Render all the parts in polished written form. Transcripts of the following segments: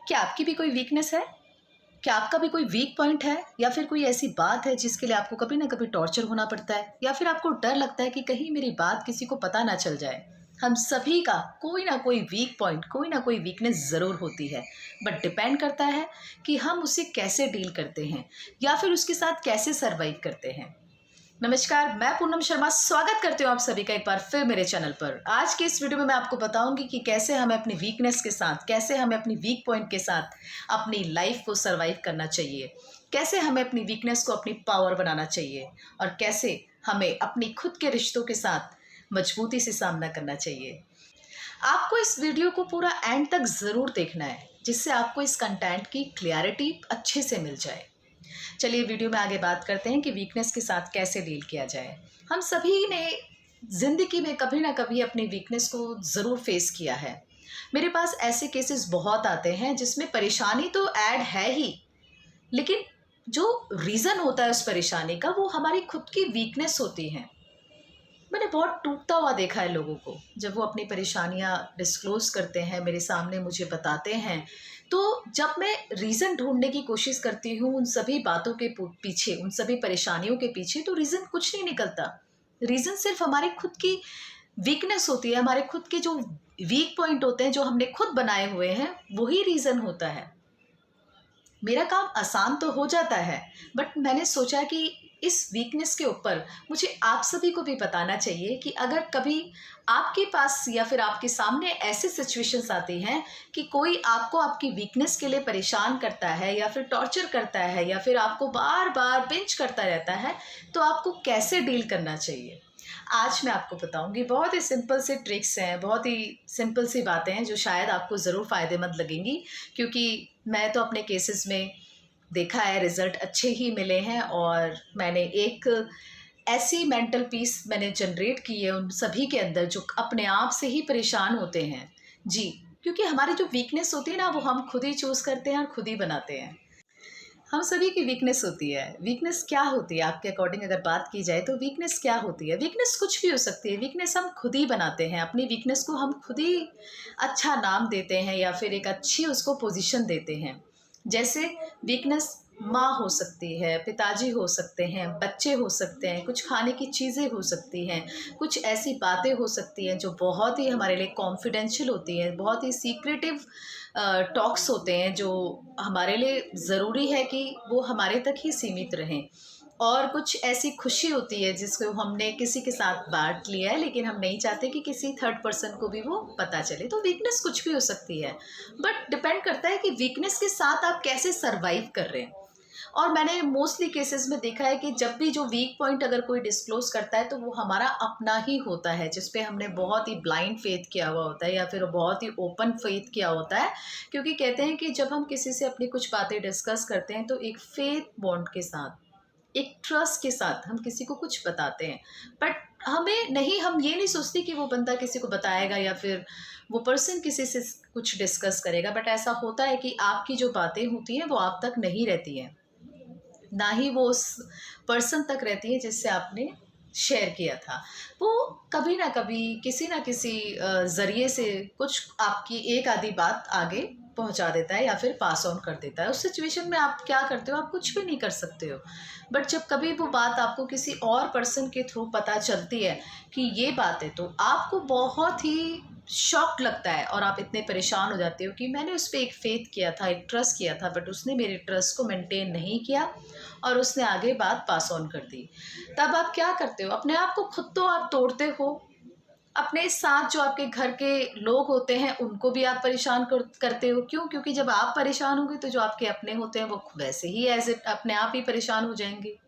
क्या आपकी भी कोई वीकनेस है? क्या आपका भी कोई वीक पॉइंट है? या फिर कोई ऐसी बात है जिसके लिए आपको कभी ना कभी टॉर्चर होना पड़ता है? या फिर आपको डर लगता है कि कहीं मेरी बात किसी को पता ना चल जाए? हम सभी का कोई ना कोई वीक पॉइंट, कोई ना कोई वीकनेस ज़रूर होती है। बट डिपेंड करता है कि हम उसे कैसे डील करते हैं या फिर उसके साथ कैसे सर्वाइव करते हैं। नमस्कार, मैं पूनम शर्मा स्वागत करती हूँ आप सभी का एक बार फिर मेरे चैनल पर। आज की इस वीडियो में मैं आपको बताऊंगी कि कैसे हमें अपनी वीकनेस के साथ, कैसे हमें अपनी वीक पॉइंट के साथ अपनी लाइफ को सरवाइव करना चाहिए, कैसे हमें अपनी वीकनेस को अपनी पावर बनाना चाहिए और कैसे हमें अपनी खुद के रिश्तों के साथ मजबूती से सामना करना चाहिए। आपको इस वीडियो को पूरा एंड तक ज़रूर देखना है, जिससे आपको इस कंटेंट की क्लैरिटी अच्छे से मिल जाए। चलिए वीडियो में आगे बात करते हैं कि वीकनेस के साथ कैसे डील किया जाए। हम सभी ने ज़िंदगी में कभी ना कभी अपनी वीकनेस को ज़रूर फेस किया है। मेरे पास ऐसे केसेस बहुत आते हैं जिसमें परेशानी तो ऐड है ही, लेकिन जो रीज़न होता है उस परेशानी का वो हमारी खुद की वीकनेस होती है। मैंने बहुत टूटता हुआ देखा है लोगों को, जब वो अपनी परेशानियां डिस्क्लोज़ करते हैं, मेरे सामने मुझे बताते हैं। तो जब मैं रीज़न ढूँढने की कोशिश करती हूँ उन सभी बातों के पीछे, उन सभी परेशानियों के पीछे, तो रीज़न कुछ नहीं निकलता। रीज़न सिर्फ़ हमारी खुद की वीकनेस होती है, हमारे खुद के जो वीक पॉइंट होते हैं, जो हमने खुद बनाए हुए हैं, वही रीज़न होता है। मेरा काम आसान तो हो जाता है, बट मैंने सोचा कि इस वीकनेस के ऊपर मुझे आप सभी को भी बताना चाहिए कि अगर कभी आपके पास या फिर आपके सामने ऐसी सिचुएशंस आती हैं कि कोई आपको आपकी वीकनेस के लिए परेशान करता है या फिर टॉर्चर करता है या फिर आपको बार बार पिंच करता रहता है, तो आपको कैसे डील करना चाहिए। आज मैं आपको बताऊंगी। बहुत ही सिंपल से ट्रिक्स हैं, बहुत ही सिंपल सी बातें हैं जो शायद आपको ज़रूर फ़ायदेमंद लगेंगी, क्योंकि मैं तो अपने केसेस में देखा है रिज़ल्ट अच्छे ही मिले हैं और मैंने एक ऐसी मेंटल पीस मैंने जनरेट की है उन सभी के अंदर जो अपने आप से ही परेशान होते हैं। जी, क्योंकि हमारी जो वीकनेस होती है ना, वो हम खुद ही चूज़ करते हैं और खुद ही बनाते हैं। हम सभी की वीकनेस होती है। वीकनेस क्या होती है आपके अकॉर्डिंग अगर बात की जाए तो वीकनेस क्या होती है? वीकनेस कुछ भी हो सकती है। वीकनेस हम खुद ही बनाते हैं। अपनी वीकनेस को हम खुद ही अच्छा नाम देते हैं या फिर एक अच्छी उसको पोजीशन देते हैं। जैसे वीकनेस माँ हो सकती है, पिताजी हो सकते हैं, बच्चे हो सकते हैं, कुछ खाने की चीज़ें हो सकती हैं, कुछ ऐसी बातें हो सकती हैं जो बहुत ही हमारे लिए कॉन्फिडेंशियल होती हैं, बहुत ही सीक्रेटिव टॉक्स होते हैं जो हमारे लिए ज़रूरी है कि वो हमारे तक ही सीमित रहें। और कुछ ऐसी खुशी होती है जिसको हमने किसी के साथ बाँट लिया है, लेकिन हम नहीं चाहते कि किसी थर्ड पर्सन को भी वो पता चले। तो वीकनेस कुछ भी हो सकती है, बट डिपेंड करता है कि वीकनेस के साथ आप कैसे सर्वाइव कर रहे हैं। और मैंने मोस्टली केसेस में देखा है कि जब भी जो वीक पॉइंट अगर कोई डिस्क्लोज़ करता है तो वो हमारा अपना ही होता है, जिस पे हमने बहुत ही ब्लाइंड फेथ किया हुआ होता है या फिर बहुत ही ओपन फेथ किया होता है। क्योंकि कहते हैं कि जब हम किसी से अपनी कुछ बातें डिस्कस करते हैं तो एक फेथ बॉन्ड के साथ, एक ट्रस्ट के साथ हम किसी को कुछ बताते हैं। बट हम ये नहीं सोचते कि वो बंदा किसी को बताएगा या फिर वो पर्सन किसी से कुछ डिस्कस करेगा। बट ऐसा होता है कि आपकी जो बातें होती हैं वो आप तक नहीं रहती हैं, ना ही वो उस पर्सन तक रहती है जिससे आपने शेयर किया था। वो कभी ना कभी किसी ना किसी ज़रिए से कुछ आपकी एक आधी बात आगे पहुंचा देता है या फिर पास ऑन कर देता है। उस सिचुएशन में आप क्या करते हो? आप कुछ भी नहीं कर सकते हो। बट जब कभी वो बात आपको किसी और पर्सन के थ्रू पता चलती है कि ये बात है, तो आपको बहुत ही शॉक लगता है और आप इतने परेशान हो जाते हो कि मैंने उस पे एक फ़ेथ किया था, एक ट्रस्ट किया था, बट उसने मेरे ट्रस्ट को मेंटेन नहीं किया और उसने आगे बात पास ऑन कर दी। तब आप क्या करते हो? अपने आप को खुद तो आप तोड़ते हो, अपने साथ जो आपके घर के लोग होते हैं उनको भी आप परेशान करते हो। क्यों? क्योंकि जब आप परेशान होंगे तो जो आपके अपने होते हैं वो वैसे ही एज़ इट अपने आप ही परेशान हो जाएँगे।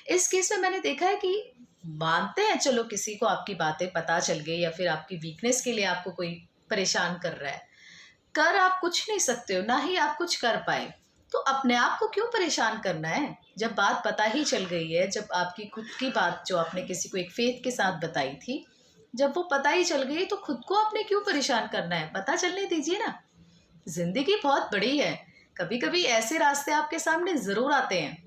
इस केस में मैंने देखा है कि मानते हैं, चलो किसी को आपकी बातें पता चल गई या फिर आपकी वीकनेस के लिए आपको कोई परेशान कर रहा है, कर आप कुछ नहीं सकते हो, ना ही आप कुछ कर पाए। तो अपने आप को क्यों परेशान करना है? जब बात पता ही चल गई है, जब आपकी खुद की बात जो आपने किसी को एक फ़ेथ के साथ बताई थी, जब वो पता ही चल गई तो खुद को आपने क्यों परेशान करना है? पता चलने दीजिए ना। ज़िंदगी बहुत बड़ी है, कभी-कभी ऐसे रास्ते आपके सामने ज़रूर आते हैं।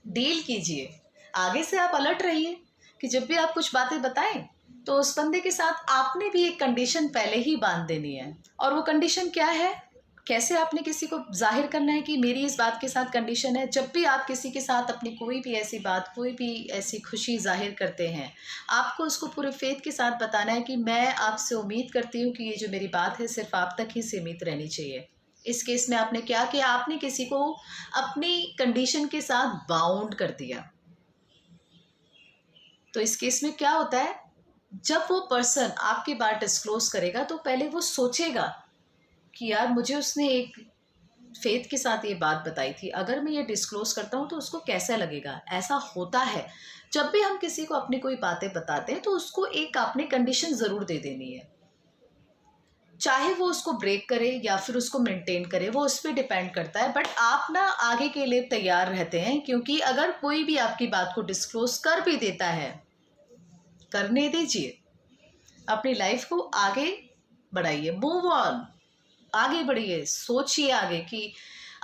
डील कीजिए। आगे से आप अलर्ट रहिए कि जब भी आप कुछ बातें बताएँ, तो उस बंदे के साथ आपने भी एक कंडीशन पहले ही बाँध देनी है। और वो कंडीशन क्या है? कैसे आपने किसी को ज़ाहिर करना है कि मेरी इस बात के साथ कंडीशन है। जब भी आप किसी के साथ अपनी कोई भी ऐसी बात, कोई भी ऐसी खुशी ज़ाहिर करते हैं, आपको उसको पूरे फ़ेथ के साथ बताना है कि मैं आपसे उम्मीद करती हूँ कि ये जो मेरी बात है सिर्फ़ आप तक ही सीमित रहनी चाहिए। इस केस में आपने क्या किया, आपने किसी को अपनी कंडीशन के साथ बाउंड कर दिया। तो इस केस में क्या होता है, जब वो पर्सन आपकी बात डिस्क्लोज़ करेगा तो पहले वो सोचेगा कि यार मुझे उसने एक फ़ेथ के साथ ये बात बताई थी, अगर मैं ये डिस्क्लोज़ करता हूँ तो उसको कैसा लगेगा? ऐसा होता है, जब भी हम किसी को अपनी कोई बातें बताते हैं तो उसको एक आपने कंडीशन ज़रूर दे देनी है। चाहे वो उसको ब्रेक करे या फिर उसको मेंटेन करे, वो उस पे डिपेंड करता है, बट आप ना आगे के लिए तैयार रहते हैं, क्योंकि अगर कोई भी आपकी बात को डिस्क्लोज़ कर भी देता है, करने दीजिए। अपनी लाइफ़ को आगे बढ़ाइए, मूव ऑन। आगे बढ़िए, सोचिए आगे कि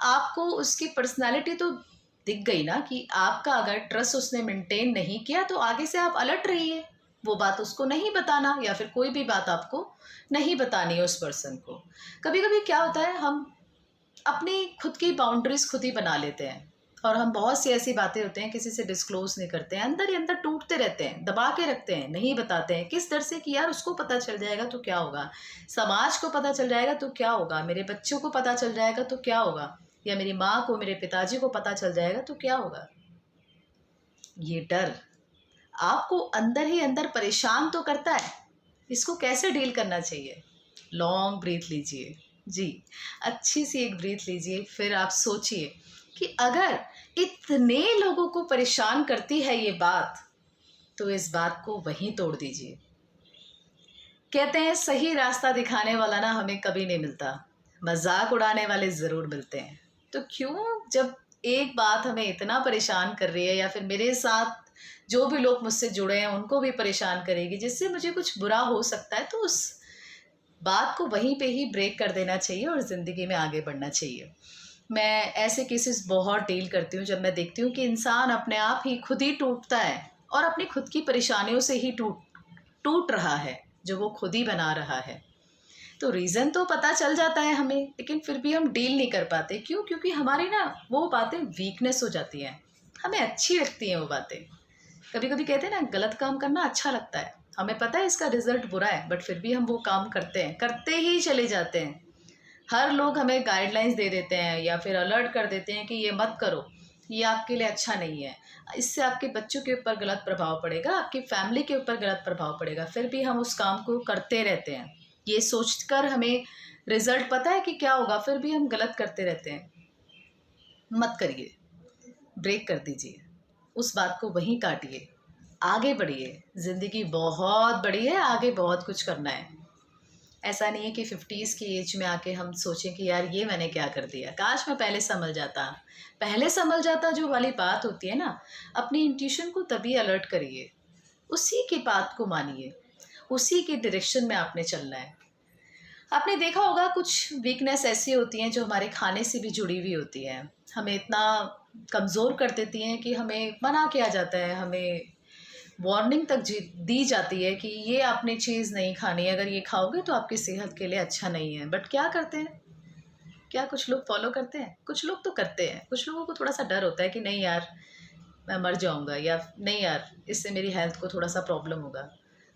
आपको उसकी पर्सनैलिटी तो दिख गई ना कि आपका अगर ट्रस्ट उसने मेंटेन नहीं किया तो आगे से आप अलर्ट रहिए। वो बात उसको नहीं बताना या फिर कोई भी बात आपको नहीं बतानी है उस पर्सन को। कभी-कभी क्या होता है, हम अपनी खुद की बाउंड्रीज़ खुद ही बना लेते हैं और हम बहुत सी ऐसी बातें होते हैं किसी से डिस्क्लोज़ नहीं करते हैं, अंदर ही अंदर टूटते रहते हैं, दबा के रखते हैं, नहीं बताते हैं। किस डर से कि यार उसको पता चल जाएगा तो क्या होगा? समाज को पता चल जाएगा तो क्या होगा? मेरे बच्चों को पता चल जाएगा तो क्या होगा? या मेरी माँ को, मेरे पिताजी को पता चल जाएगा तो क्या होगा? ये डर आपको अंदर ही अंदर परेशान तो करता है। इसको कैसे डील करना चाहिए? लॉन्ग ब्रीथ लीजिए। जी, अच्छी सी एक ब्रीथ लीजिए, फिर आप सोचिए कि अगर इतने लोगों को परेशान करती है ये बात, तो इस बात को वहीं तोड़ दीजिए। कहते हैं सही रास्ता दिखाने वाला ना हमें कभी नहीं मिलता, मज़ाक उड़ाने वाले ज़रूर मिलते हैं। तो क्यों, जब एक बात हमें इतना परेशान कर रही है या फिर मेरे साथ जो भी लोग मुझसे जुड़े हैं उनको भी परेशान करेगी, जिससे मुझे कुछ बुरा हो सकता है, तो उस बात को वहीं पे ही ब्रेक कर देना चाहिए और ज़िंदगी में आगे बढ़ना चाहिए। मैं ऐसे केसेस बहुत डील करती हूँ जब मैं देखती हूँ कि इंसान अपने आप ही खुद ही टूटता है और अपनी खुद की परेशानियों से ही टूट टूट रहा है, जो वो खुद ही बना रहा है। तो रीज़न तो पता चल जाता है हमें, लेकिन फिर भी हम डील नहीं कर पाते। क्यों? क्योंकि हमारी ना वो बातें वीकनेस हो जाती हैं, हमें अच्छी लगती हैं वो बातें। कभी-कभी कहते हैं ना, गलत काम करना अच्छा लगता है। हमें पता है इसका रिज़ल्ट बुरा है, बट फिर भी हम वो काम करते हैं, करते ही चले जाते हैं। हर लोग हमें गाइडलाइंस दे देते हैं या फिर अलर्ट कर देते हैं कि ये मत करो, ये आपके लिए अच्छा नहीं है। इससे आपके बच्चों के ऊपर गलत प्रभाव पड़ेगा, आपकी फैमिली के ऊपर गलत प्रभाव पड़ेगा, फिर भी हम उस काम को करते रहते हैं। ये सोचकर हमें रिज़ल्ट पता है कि क्या होगा, फिर भी हम गलत करते रहते हैं। मत करिए, ब्रेक कर दीजिए, उस बात को वहीं काटिए, आगे बढ़िए। ज़िंदगी बहुत बड़ी है, आगे बहुत कुछ करना है। ऐसा नहीं है कि 50s की एज में आके हम सोचें कि यार ये मैंने क्या कर दिया, काश मैं पहले संभल जाता। पहले संभल जाता जो वाली बात होती है ना, अपनी इंट्यूशन को तभी अलर्ट करिए, उसी की बात को मानिए, उसी के डायरेक्शन में आपने चलना है। आपने देखा होगा कुछ वीकनेस ऐसी होती हैं जो हमारे खाने से भी जुड़ी हुई होती हैं, हमें इतना कमज़ोर कर देती हैं कि हमें मना किया जाता है, हमें वार्निंग तक दी जाती है कि ये आपने चीज़ नहीं खानी है, अगर ये खाओगे तो आपकी सेहत के लिए अच्छा नहीं है। बट क्या करते हैं? क्या कुछ लोग फॉलो करते हैं? कुछ लोग तो करते हैं। कुछ लोगों को थोड़ा-सा डर होता है कि नहीं यार, मैं मर जाऊँगा, या नहीं यार, इससे मेरी हेल्थ को थोड़ा-सा प्रॉब्लम होगा,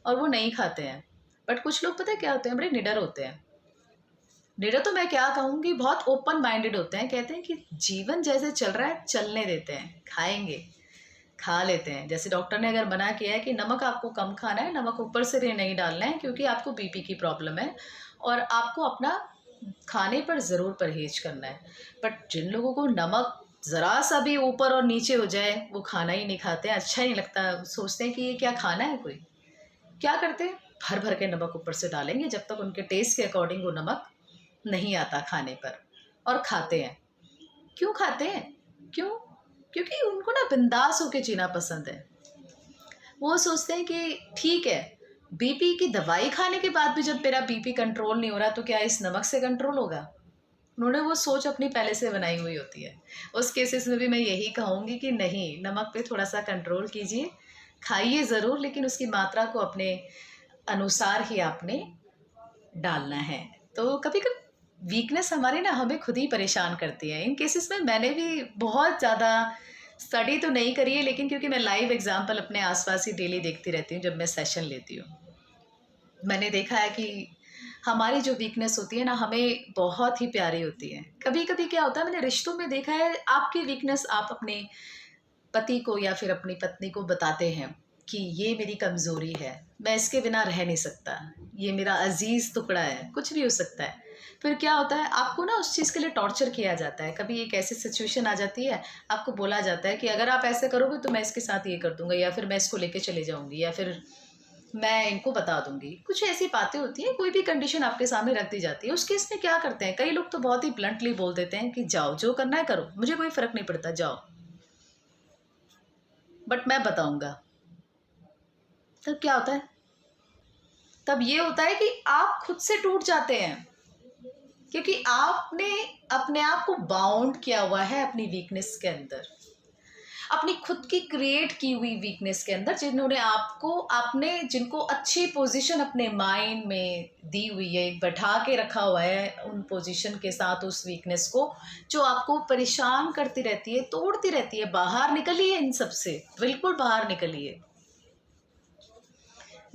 और वो नहीं खाते हैं। बट कुछ लोग पता है क्या होते हैं? बड़े निडर होते हैं। निडर तो मैं क्या कहूँगी, बहुत ओपन माइंडेड होते हैं। कहते हैं कि जीवन जैसे चल रहा है चलने देते हैं, खाएँगे। खा लेते हैं। जैसे डॉक्टर ने अगर मना किया है कि नमक आपको कम खाना है, नमक ऊपर से भी नहीं डालना है क्योंकि आपको बीपी की प्रॉब्लम है और आपको अपना खाने पर ज़रूर परहेज़ करना है। बट जिन लोगों को नमक ज़रा-सा भी ऊपर और नीचे हो जाए, वो खाना ही नहीं खाते हैं, अच्छा ही नहीं लगता। सोचते हैं कि ये क्या खाना है कोई? क्या करते हैं? भर-भर के नमक ऊपर से डालेंगे जब तक उनके टेस्ट के अकॉर्डिंग वो नमक नहीं आता खाने पर, और खाते हैं। क्यों खाते हैं? क्यों? क्योंकि उनको ना बिंदास होके जीना पसंद है। वो सोचते हैं कि ठीक है, बीपी की दवाई खाने के बाद भी जब मेरा बीपी कंट्रोल नहीं हो रहा, तो क्या इस नमक से कंट्रोल होगा? उन्होंने वो सोच अपनी पहले से बनाई हुई होती है। उस केसेस में भी मैं यही कहूँगी कि नहीं, नमक पे थोड़ा-सा कंट्रोल कीजिए। खाइए ज़रूर, लेकिन उसकी मात्रा को अपने अनुसार ही आपने डालना है। तो कभी-कभी वीकनेस हमारी ना हमें खुद ही परेशान करती है। इन केसेस में मैंने भी बहुत ज़्यादा स्टडी तो नहीं करी है, लेकिन क्योंकि मैं लाइव एग्जांपल अपने आसपास ही डेली देखती रहती हूँ जब मैं सेशन लेती हूँ, मैंने देखा है कि हमारी जो वीकनेस होती है ना हमें बहुत ही प्यारी होती है। कभी कभी क्या होता है, मैंने रिश्तों में देखा है, आपकी वीकनेस आप अपने पति को या फिर अपनी पत्नी को बताते हैं कि ये मेरी कमज़ोरी है, मैं इसके बिना रह नहीं सकता, ये मेरा अजीज़ टुकड़ा है, कुछ भी हो सकता है। फिर क्या होता है, आपको ना उस चीज़ के लिए टॉर्चर किया जाता है। कभी एक ऐसी सिचुएशन आ जाती है, आपको बोला जाता है कि अगर आप ऐसे करोगे तो मैं इसके साथ ये कर दूंगा, या फिर मैं इसको लेके चले जाऊंगी, या फिर मैं इनको बता दूंगी। कुछ ऐसी बातें होती हैं, कोई भी कंडीशन आपके सामने रख दी जाती है। उस केस में क्या करते हैं, कई लोग तो बहुत ही ब्लंटली बोल देते हैं कि जाओ, जो करना है करो, मुझे कोई फ़र्क नहीं पड़ता, जाओ, बट मैं बताऊंगा। तब क्या होता है, तब ये होता है कि आप खुद से टूट जाते हैं, क्योंकि आपने अपने आप को बाउंड किया हुआ है अपनी वीकनेस के अंदर, अपनी खुद की क्रिएट की हुई वीकनेस के अंदर, जिन्होंने आपने जिनको अच्छी पोजीशन अपने माइंड में दी हुई है, बैठा के रखा हुआ है उन पोजीशन के साथ, उस वीकनेस को जो आपको परेशान करती रहती है, तोड़ती रहती है। बाहर निकलिए इन सब से, बिल्कुल बाहर निकलिए।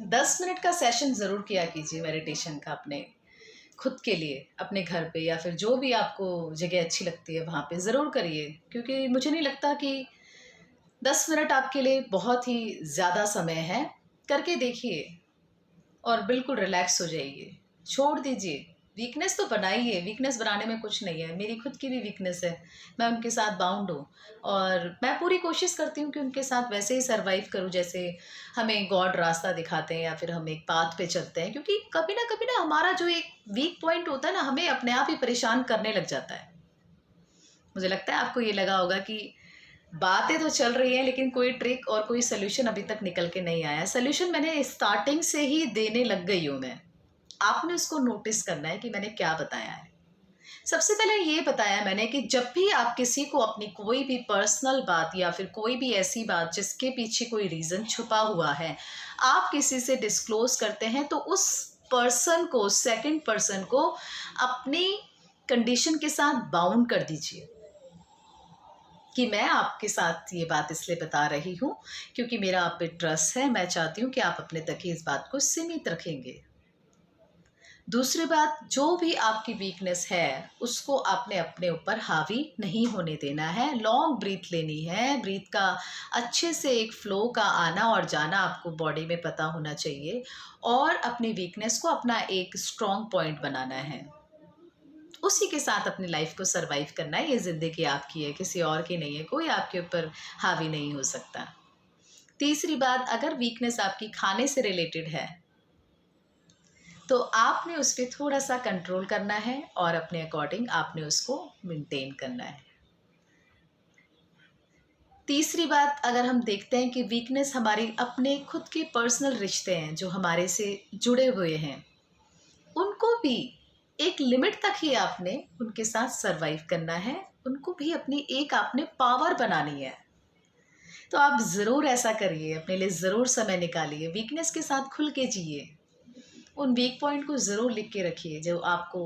10 मिनट का सेशन ज़रूर किया कीजिए मेडिटेशन का, अपने खुद के लिए, अपने घर पे या फिर जो भी आपको जगह अच्छी लगती है वहाँ पे ज़रूर करिए, क्योंकि मुझे नहीं लगता कि 10 मिनट आपके लिए बहुत ही ज़्यादा समय है। करके देखिए और बिल्कुल रिलैक्स हो जाइए, छोड़ दीजिए। वीकनेस तो बनाइए, वीकनेस बनाने में कुछ नहीं है, मेरी खुद की भी वीकनेस है, मैं उनके साथ बाउंड हूँ और मैं पूरी कोशिश करती हूँ कि उनके साथ वैसे ही सर्वाइव करूँ जैसे हमें गॉड रास्ता दिखाते हैं या फिर हम एक पाथ पे चलते हैं। क्योंकि कभी ना हमारा जो एक वीक पॉइंट होता है ना, हमें अपने आप ही परेशान करने लग जाता है। मुझे लगता है आपको ये लगा होगा कि बातें तो चल रही हैं लेकिन कोई ट्रिक और कोई सोल्यूशन अभी तक निकल के नहीं आया। सोल्यूशन मैंने स्टार्टिंग से ही देने लग गई हूँ मैं। आपने उसको नोटिस करना है कि मैंने क्या बताया है। सबसे पहले ये बताया मैंने कि जब भी आप किसी को अपनी कोई भी पर्सनल बात या फिर कोई भी ऐसी बात जिसके पीछे कोई रीज़न छुपा हुआ है, आप किसी से डिस्क्लोज करते हैं, तो उस पर्सन को, सेकंड पर्सन को अपनी कंडीशन के साथ बाउंड कर दीजिए कि मैं आपके साथ ये बात इसलिए बता रही हूँ क्योंकि मेरा आप पे ट्रस्ट है, मैं चाहती हूँ कि आप अपने तक ही इस बात को सीमित रखेंगे। दूसरी बात, जो भी आपकी वीकनेस है उसको आपने अपने ऊपर हावी नहीं होने देना है। लॉन्ग ब्रीथ लेनी है, ब्रीथ का अच्छे से एक फ्लो का आना और जाना आपको बॉडी में पता होना चाहिए और अपनी वीकनेस को अपना एक स्ट्रॉन्ग पॉइंट बनाना है। उसी के साथ अपनी लाइफ को सरवाइव करना है। ये ज़िंदगी आपकी है, किसी और की नहीं है, कोई आपके ऊपर हावी नहीं हो सकता। तीसरी बात, अगर वीकनेस आपकी खाने से रिलेटेड है तो आपने उस पर थोड़ा सा कंट्रोल करना है और अपने अकॉर्डिंग आपने उसको मेंटेन करना है। तीसरी बात, अगर हम देखते हैं कि वीकनेस हमारी अपने खुद के पर्सनल रिश्ते हैं जो हमारे से जुड़े हुए हैं, उनको भी एक लिमिट तक ही आपने उनके साथ सरवाइव करना है, उनको भी अपनी एक आपने पावर बनानी है। तो आप ज़रूर ऐसा करिए, अपने लिए ज़रूर समय निकालिए, वीकनेस के साथ खुल के जिए। उन वीक पॉइंट को ज़रूर लिख के रखिए जो आपको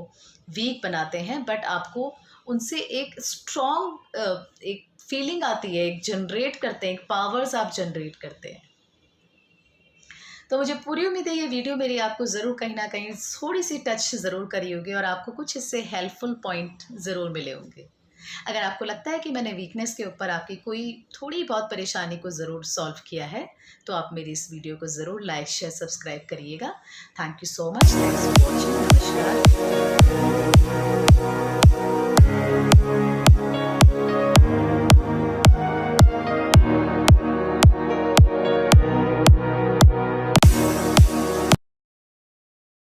वीक बनाते हैं, बट आपको उनसे एक स्ट्रॉन्ग एक फीलिंग आती है, एक जनरेट करते हैं, एक पावर्स आप जनरेट करते हैं। तो मुझे पूरी उम्मीद है ये वीडियो मेरी आपको ज़रूर कहीं ना कहीं थोड़ी सी टच ज़रूर करी होगी और आपको कुछ इससे हेल्पफुल पॉइंट ज़रूर मिले होंगे। अगर आपको लगता है कि मैंने वीकनेस के ऊपर आपकी कोई थोड़ी बहुत परेशानी को ज़रूर सॉल्व किया है तो आप मेरी इस वीडियो को ज़रूर लाइक, शेयर, सब्सक्राइब करिएगा। Thank you so much, thanks for watching. नमस्कार।